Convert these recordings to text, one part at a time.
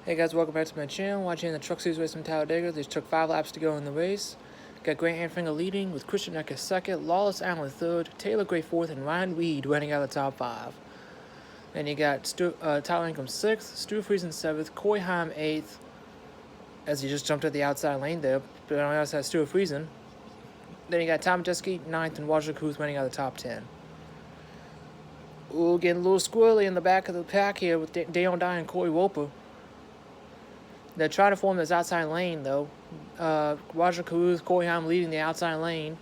Hey guys, welcome back to my channel. Watching the Truck Series race from Talladega. There's took 5 laps to go in the race. Got Grant Anfinger leading with Christian Eckes second, Lawless Allen third, Taylor Gray fourth, and Ryan Reed running out of the top 5. Then you got Tyler Ankrum sixth, Stu Friesen seventh, Coy Heim eighth, as he just jumped at the outside lane there, but on the outside Stuart Friesen. Then you got Tom Jeske ninth and Roger Cruz running out of the top 10. Ooh, getting a little squirrely in the back of the pack here with Dale Dye and Corey Roper. They're trying to form this outside lane, though. Roger Cruz, Corey Heim leading the outside lane.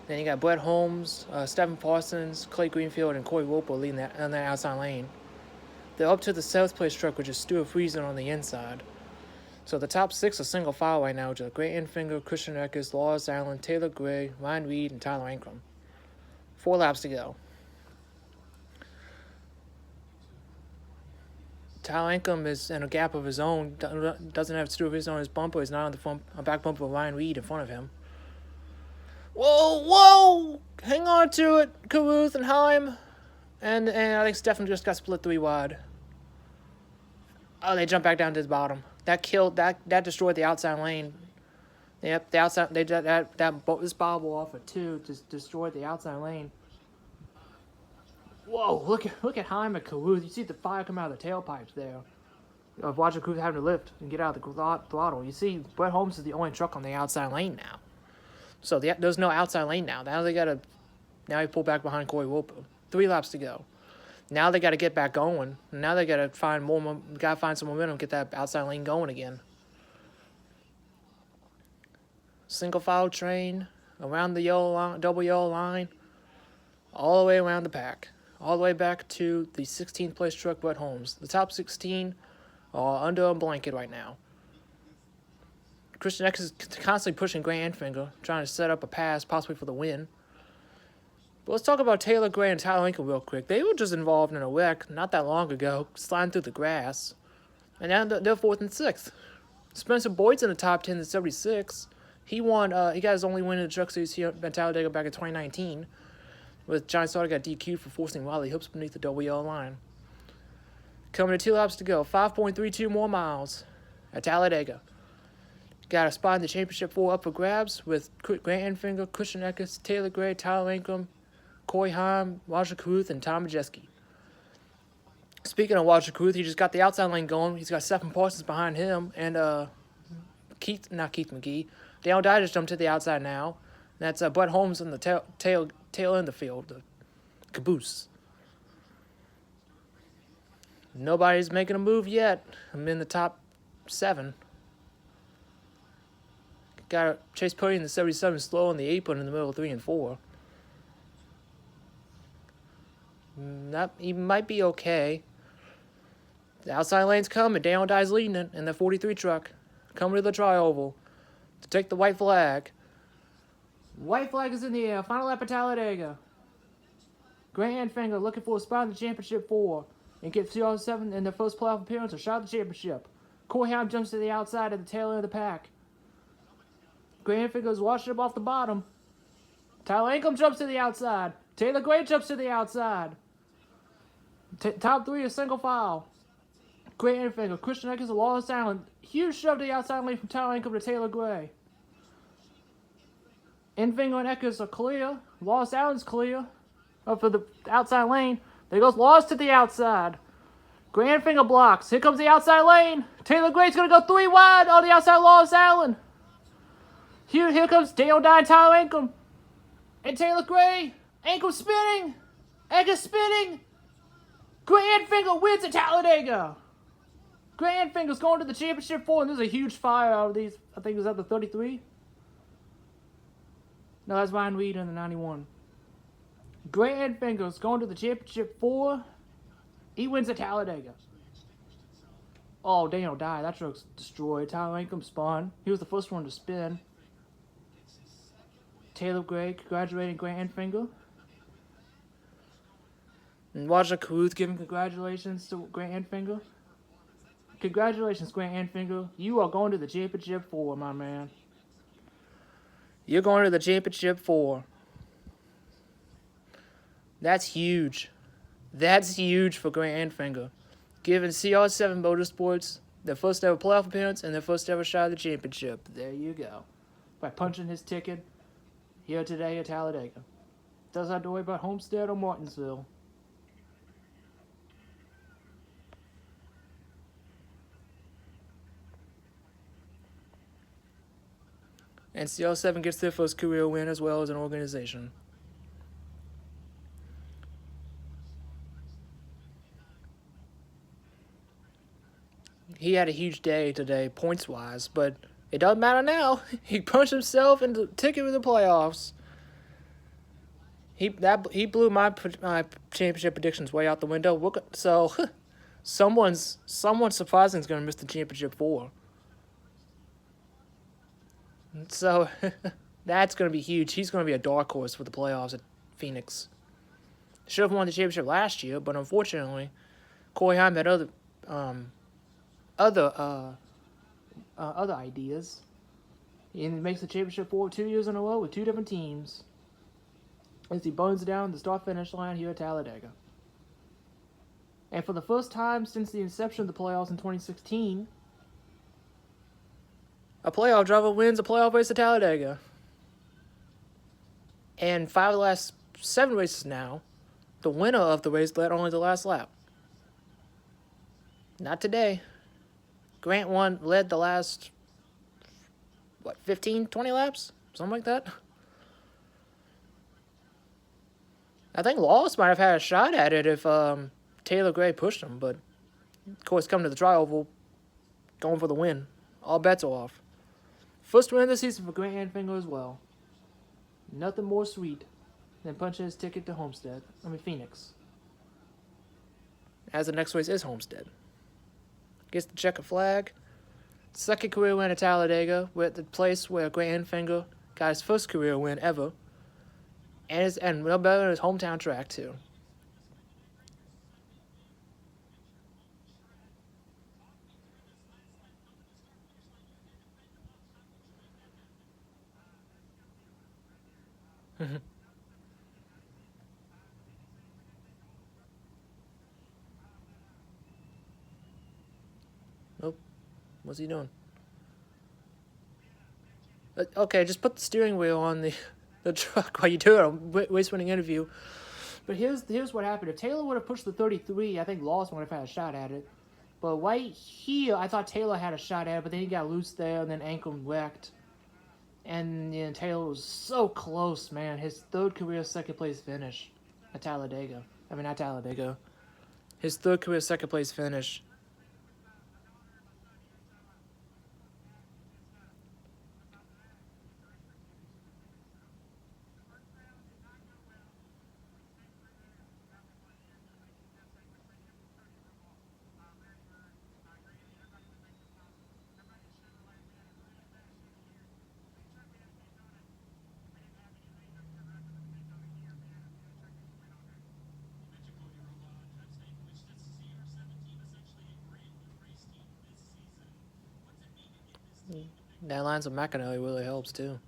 Then you got Brett Holmes, Stephen Parsons, Clay Greenfield, and Corey Roper leading on that outside lane. They're up to the 7th place truck, which is Stuart Friesen on the inside. So the top 6 are single file right now, which are Grant Anfinger, Christian Eckes, Lawrence Allen, Taylor Gray, Ryan Reed, and Tyler Ankrum. 4 laps to go. Tyler Ankrum is in a gap of his own, doesn't have Stuart Friesen on his bumper, he's not on the back bumper of Ryan Reed in front of him. Whoa! Hang on to it, Caruth and Heim. And I think Stefan just got split 3 wide. Oh, they jumped back down to the bottom. That destroyed the outside lane. Yep, the outside, this bobble off of 2 just destroyed the outside lane. Whoa, look at Heim and Caruth. You see the fire come out of the tailpipes there. Of Roger Cruz having to lift and get out of the throttle. You see, Brett Holmes is the only truck on the outside lane now. So there's no outside lane now. Now he pull back behind Corey Roper. 3 laps to go. Now they got to get back going. Now they got to find some momentum, get that outside lane going again. Single file train around the double yellow line, all the way around the pack. All the way back to the 16th place truck, Brett Holmes. The top 16 are under a blanket right now. Christian Eckes is constantly pushing Grant Anfinger, trying to set up a pass, possibly for the win. But let's talk about Taylor Gray and Tyler Ankrum real quick. They were just involved in a wreck not that long ago, sliding through the grass. And now they're 4th and 6th. Spencer Boyd's in the top 10 at 76. He won. He got his only win in the Truck Series here at Talladega back in 2019. With Johnny Sauter got DQ'd for forcing Wiley hoops beneath the double yellow line. Coming to 2 laps to go. 5.32 more miles at Talladega. Got a spot in the championship 4 up for grabs with Grant Anfinger, Christian Eckes, Taylor Gray, Tyler Ankrum, Corey Heim, Roger Cruz, and Tom Jeske. Speaking of Roger Cruz, he just got the outside lane going. He's got Stephen Parsons behind him, and Keith McGee. Dale Dye just jumped to the outside now. That's Brett Holmes in the tail end of the field, the caboose. Nobody's making a move yet. I'm in the top 7. Got Chase Purdy in the 77 slow on the apron in the middle of 3 and 4. He might be okay. The outside lane's coming. Dale Dye's leading it in the 43 truck. Coming to the tri-oval to take the white flag. White flag is in the air. Final lap at Talladega. Grant Anfinger looking for a spot in the championship 4 and get CR7 in their first playoff appearance or shot at the championship. Corey Heim jumps to the outside at the tail end of the pack. Grant Anfinger is washing up off the bottom. Tyler Ankrum jumps to the outside. Taylor Gray jumps to the outside. Top 3 is single file. Grant Anfinger, Christian Eckes, and Lawrence Allen. Huge shove to the outside lane from Tyler Ankrum to Taylor Gray. Anfinger and Eckes are clear. Lawrence Allen's clear. Up for the outside lane. There goes Lawrence to the outside. Grant Anfinger blocks. Here comes the outside lane. Taylor Gray's going to go 3 wide on the outside Lawrence Allen. Here comes Dale Dye and Tyler Ankrum. And Taylor Gray. Ankrum spinning. Eckes spinning. Grant Anfinger wins at Talladega. Grant Anfinger's going to the championship 4, and there's a huge fire out of these. I think it was at the 33. No, that's Ryan Reed in the 91. Grant Anfinger's going to the championship 4. He wins at Talladega. Oh, Daniel Dye. That truck's destroyed. Tyler Ankrum spun. He was the first one to spin. Taylor Gray congratulating Grant Anfinger. And Roger Cruz giving congratulations to Grant Anfinger. Congratulations, Grant Anfinger. You are going to the championship 4, my man. You're going to the championship 4. That's huge. That's huge for Grant Anfinger. Giving CR7 Motorsports their first ever playoff appearance and their first ever shot at the championship. There you go. By punching his ticket here today at Talladega. Doesn't have to worry about Homestead or Martinsville. And CL7 gets their first career win as well as an organization. He had a huge day today, points-wise, but it doesn't matter now. He punched himself into the ticket with the playoffs. He blew my championship predictions way out the window. So, someone surprising is going to miss the championship 4. So, that's going to be huge. He's going to be a dark horse for the playoffs at Phoenix. Should have won the championship last year, but unfortunately, Corey Heim had other ideas. He makes the championship 4 2 years in a row with 2 different teams as he burns down the start-finish line here at Talladega. And for the first time since the inception of the playoffs in 2016, a playoff driver wins a playoff race at Talladega. And 5 of the last 7 races now, the winner of the race led only the last lap. Not today. Grant led the last, 15, 20 laps? Something like that. I think Lawless might have had a shot at it if Taylor Gray pushed him, but of course, coming to the tri-oval, going for the win. All bets are off. First win of the season for Grant Enfinger as well. Nothing more sweet than punching his ticket to Phoenix. As the next race is Homestead. Gets the checkered flag. Second career win at Talladega, with the place where Grant Enfinger got his first career win ever. And no better than his hometown track, too. Nope. What's he doing? Okay, just put the steering wheel on the truck while you do it. A race-winning interview. But here's what happened. If Taylor would have pushed the 33, I think Lawson would have had a shot at it. But right here, I thought Taylor had a shot at it, but then he got loose there, and then ankle wrecked. And Taylor was so close, man. His third career second-place finish at Talladega. I mean, not Talladega. His third career second-place finish. That lines of McAnally really helps, too.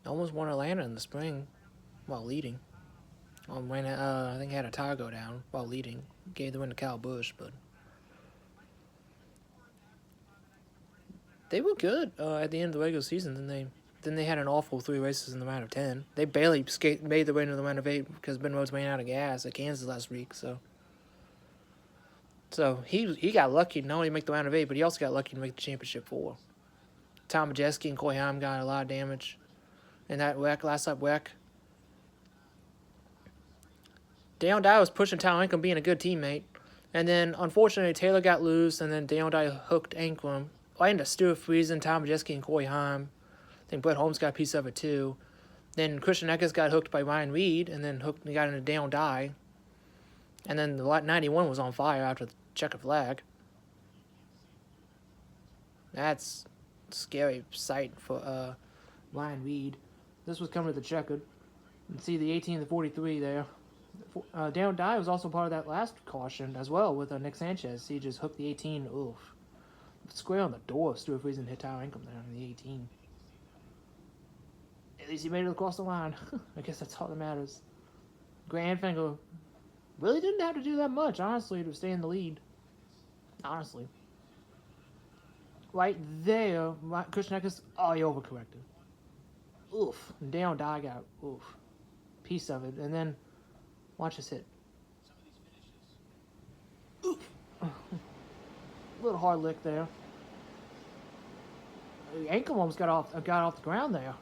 Almost won Atlanta in the spring while leading. I think he had a tire go down while leading. Gave the win to Kyle Busch, but they were good at the end of the regular season. Then they had an awful 3 races in the round of 10. They barely made their way into the round of 8 because Ben Rhodes ran out of gas at Kansas last week. So he got lucky not only to make the round of 8, but he also got lucky to make the championship 4. Tom Majeski and Coy Heim got a lot of damage. And that last lap wreck. Dale Dye was pushing Tyler Ankrum, being a good teammate. And then, unfortunately, Taylor got loose, and then Dale Dye hooked Ankrum. I ended up Stuart Friesen, Tom Majeski, and Coy Heim. I think Brett Holmes got a piece of it, too. Then Christian Eckes got hooked by Ryan Reed, and then got into Dale Dye. And then the 91 was on fire after the checkered flag. That's a scary sight for Ryan Reed. This was coming to the checkered. You can see the 18 to 43 there. Darren Dye was also part of that last caution as well with Nick Sanchez. He just hooked the 18. Oof. Square on the door. Stuart Friesen hit Tyler Ankrum there in the 18. At least he made it across the line. I guess that's all that matters. Grant Enfinger really didn't have to do that much, honestly, to stay in the lead. Honestly. Right there, Christian Eckes, oh, he overcorrected. Oof. And Darren Dye got, oof, piece of it. And then, watch this hit. Oof. A little hard lick there. Ankle almost got off the ground there.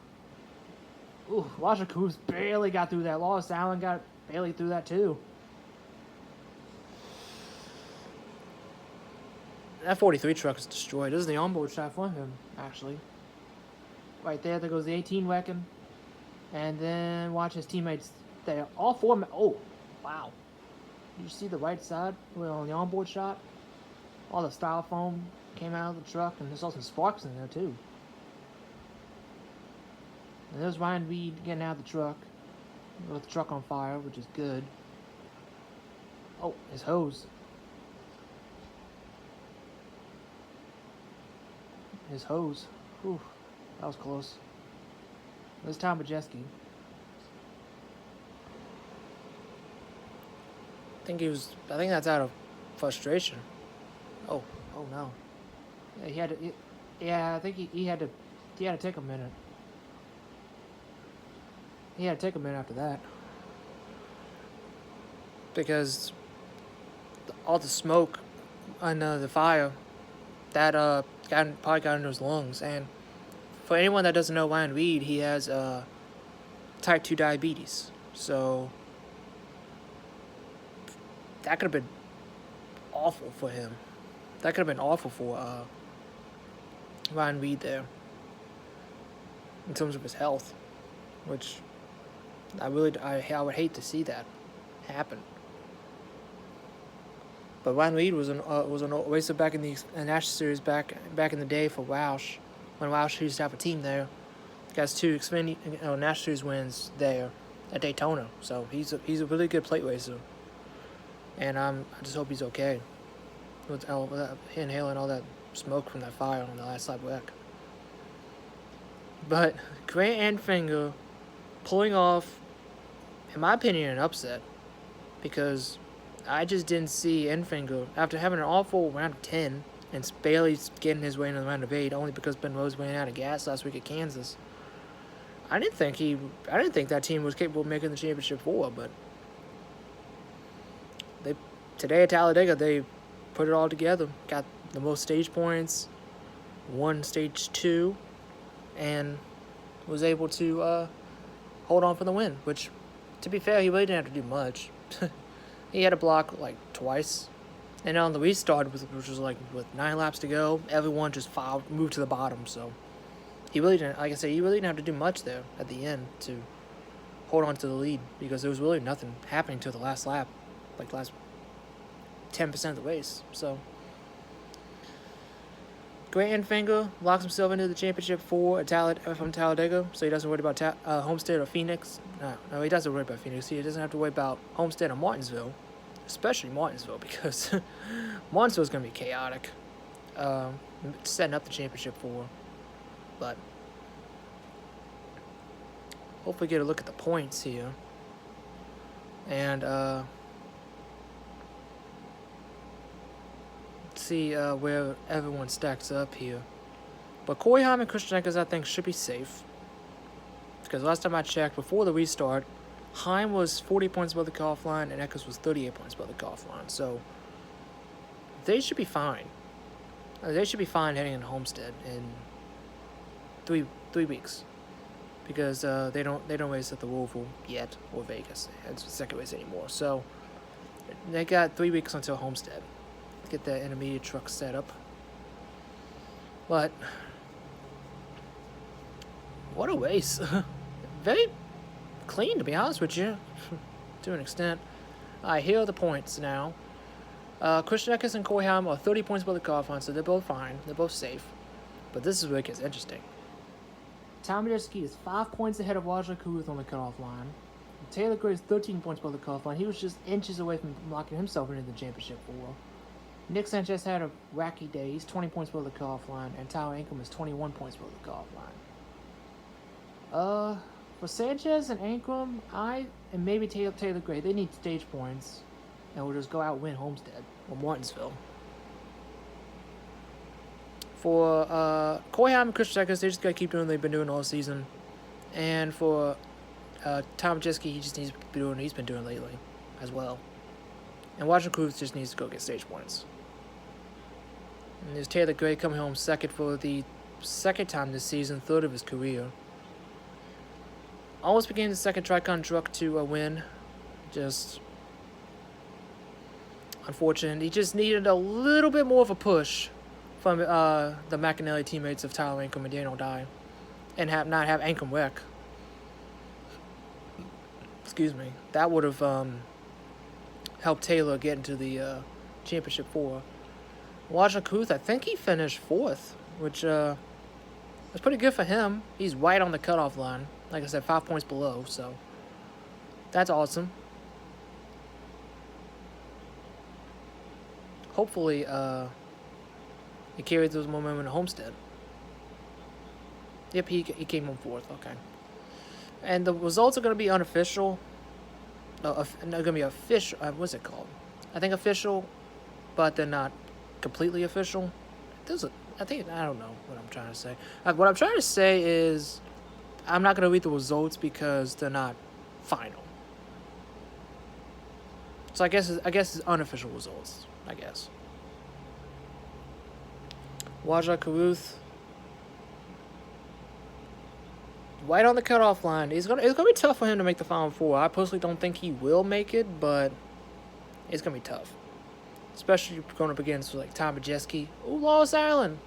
Ooh, Roger Cruz barely got through that. Lois Allen got barely through that too. That 43 truck is destroyed. This is the onboard shot for him, actually. Right there goes the 18 wrecking. And then watch his teammates there. All four men. Oh, wow. Did you see the right side on the onboard shot? All the styrofoam came out of the truck, and there's also some sparks in there too. And there's Ryan Reed getting out of the truck with the truck on fire, which is good. Oh, his hose. His hose. Whew, that was close. There's Tom Majeski. I think that's out of frustration. Oh no. Yeah, he had to. I think he had to take a minute. He had to take a minute after that. Because all the smoke and the fire, that probably got into his lungs. And for anyone that doesn't know Ryan Reed, he has type 2 diabetes. So that could have been awful for him. That could have been awful for Ryan Reed there in terms of his health, which I would hate to see that happen. But Ryan Reed was a racer back in the National Series back in the day for Roush, when Roush used to have a team there. He has 2 National Series wins there at Daytona, so he's a really good plate racer, and I just hope he's okay with inhaling all that smoke from that fire on the last lap wreck. But Grant Enfinger pulling off, in my opinion, an upset, because I just didn't see Enfinger, after having an awful round of 10 and barely getting his way into the round of 8, only because Ben Rose ran out of gas last week at Kansas. I didn't think that team was capable of making the championship 4, but today at Talladega they put it all together, got the most stage points, won stage 2, and was able to hold on for the win, which, to be fair, he really didn't have to do much. He had a block like twice, and on the restart, which was like with 9 laps to go, everyone just moved to the bottom. So he really didn't, like I said, he really didn't have to do much there at the end to hold on to the lead, because there was really nothing happening to the last lap, like last 10% of the race. So Grant Enfinger locks himself into the championship 4 from Talladega, so he doesn't worry about Homestead or Phoenix. No, he doesn't worry about Phoenix. He doesn't have to worry about Homestead or Martinsville, especially Martinsville, because Martinsville's going to be chaotic, setting up the championship 4. But hopefully get a look at the points here, and see where everyone stacks up here. But Corey Heim and Christian Eckes, I think, should be safe, because last time I checked, before the restart, Heim was 40 points above the cutoff line and Eckes was 38 points above the cutoff line. So they should be fine. They should be fine heading into Homestead in three weeks, because they don't race at the Roval yet, or Vegas. It's the second race anymore. So they got 3 weeks until Homestead. Get that intermediate truck set up. But what a race. Very clean, to be honest with you, to an extent. Alright, here are the points now. Christian Eckes and Corey Haim are 30 points above the cutoff line, so they're both fine. They're both safe. But this is where it gets interesting. Tom Majeski is 5 points ahead of Wajda Kuruth on the cutoff line. Taylor Gray is 13 points below the cutoff line. He was just inches away from locking himself into the championship 4. Nick Sanchez had a wacky day. He's 20 points below the cutoff line, and Tyler Ankrum is 21 points below the cutoff line. For Sanchez and Ankrum, and maybe Taylor Gray, they need stage points, and we'll just go out and win Homestead or Martinsville. For Corey Haim and Christian Eckes, they just gotta keep doing what they've been doing all season. And for Tom Majeski, he just needs to be doing what he's been doing lately as well. And Washington Cruz just needs to go get stage points. And there's Taylor Gray coming home second for the second time this season, third of his career. Almost became the second Tricon truck to win. Just unfortunate. He just needed a little bit more of a push from the McAnally teammates of Tyler Ankrum and Daniel Dye, and not have Ankrum wreck. Excuse me. That would have helped Taylor get into the championship 4. Wajda Kuruth, I think he finished 4th, which was pretty good for him. He's right on the cutoff line. Like I said, 5 points below, so that's awesome. Hopefully, he carried those momentum in Homestead. Yep, he came home 4th. Okay. And the results are going to be unofficial. No, they're going to be official. What's it called? I think official, but they're not completely official. I don't know what I'm trying to say. What I'm trying to say is I'm not going to read the results because they're not final. So I guess it's unofficial results, I guess. Wajda Kuruth, right on the cutoff line. It's gonna be tough for him to make the Final 4. I personally don't think he will make it, but it's gonna be tough, especially going up against like Tom Majeski. Ooh, Lawless Allen.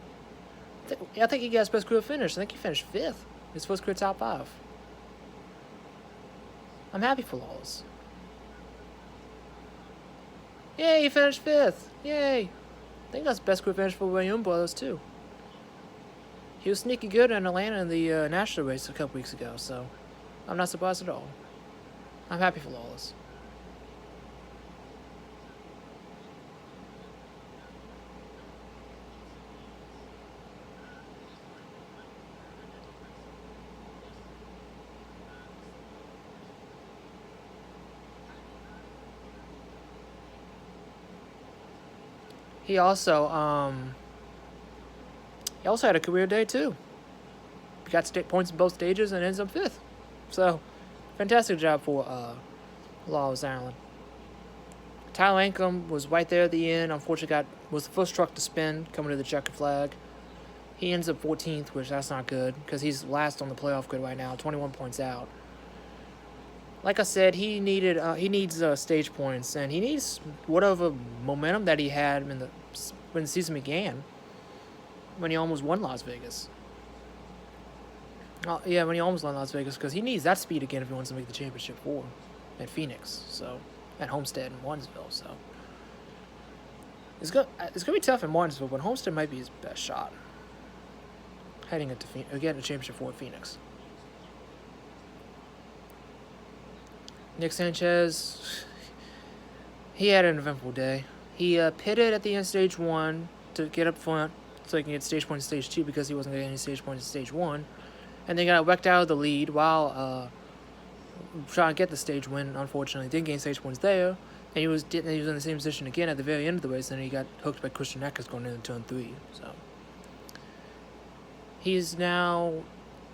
I think he got his best career finish. I think he finished 5th. His first career top 5. I'm happy for Lawless. Yay, he finished 5th. Yay. I think that's the best career finish for Williams Brothers, too. He was sneaky good in Atlanta in the national race a couple weeks ago, so I'm not surprised at all. I'm happy for Lawless. He also had a career day too. He got points in both stages and ends up 5th. So, fantastic job for Lawless Allen. Tyler Ankrum was right there at the end. Unfortunately, was the first truck to spin coming to the checkered flag. He ends up 14th, which that's not good because he's last on the playoff grid right now, 21 points out. Like I said, he needs stage points, and he needs whatever momentum that he had when the season began, when he almost won Las Vegas. When he almost won Las Vegas, because he needs that speed again if he wants to make the championship 4 at Phoenix, at Homestead and Martinsville. So it's gonna be tough in Martinsville, but Homestead might be his best shot heading into getting the championship 4 at Phoenix. Nick Sanchez, he had an eventful day. He pitted at the end of stage 1 to get up front so he can get stage points in stage 2 because he wasn't getting any stage points in stage 1. And then got wrecked out of the lead while trying to get the stage win. Unfortunately, didn't gain stage points there. And he was in the same position again at the very end of the race, and he got hooked by Christian Eckes going into turn 3. So he's now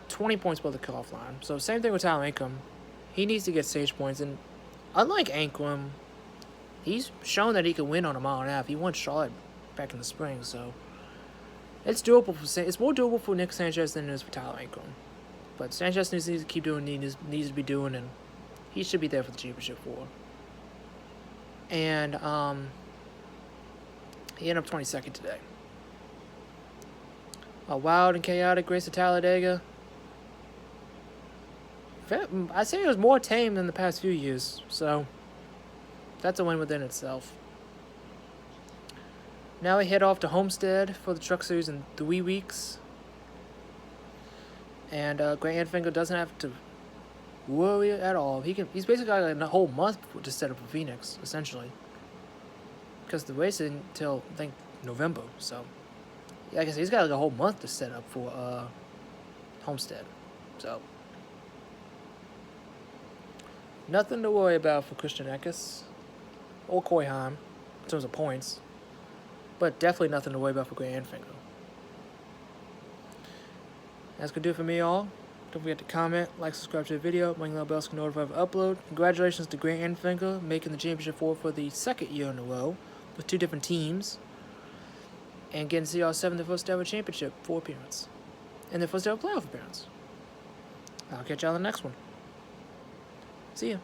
20 points below the cutoff line. So same thing with Tyler Ankrum. He needs to get stage points, and unlike Ankrum, he's shown that he can win on a mile and a half. He won Charlotte back in the spring, so it's doable. It's more doable for Nick Sanchez than it is for Tyler Ankrum. But Sanchez needs to keep doing what he needs to be doing, and he should be there for the championship 4. And he ended up 22nd today. A wild and chaotic race at Talladega. I'd say it was more tame than the past few years, so That's a win within itself. Now we head off to Homestead for the Truck Series in 3 weeks. And Grant Enfinger doesn't have to worry at all. He's basically got like a whole month to set up for Phoenix, essentially. Because the race isn't until, I think, November. So, yeah, like I said, he's got like a whole month to set up for Homestead. So, nothing to worry about for Christian Eckes or Koyheim in terms of points. But definitely nothing to worry about for Grant Enfinger. That's going to do it for me, all. Don't forget to comment, like, subscribe to the video, ring the bell so you can notify of upload. Congratulations to Grant Enfinger making the championship four for the second year in a row with 2 different teams. And getting to see our 7th first ever championship 4 appearance. And their first ever playoff appearance. I'll catch y'all on the next one. See ya.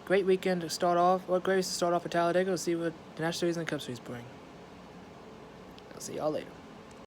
Great weekend to start off. Great race to start off at Talladega. We'll see what the National Series and the Cup Series bring. I'll see y'all later.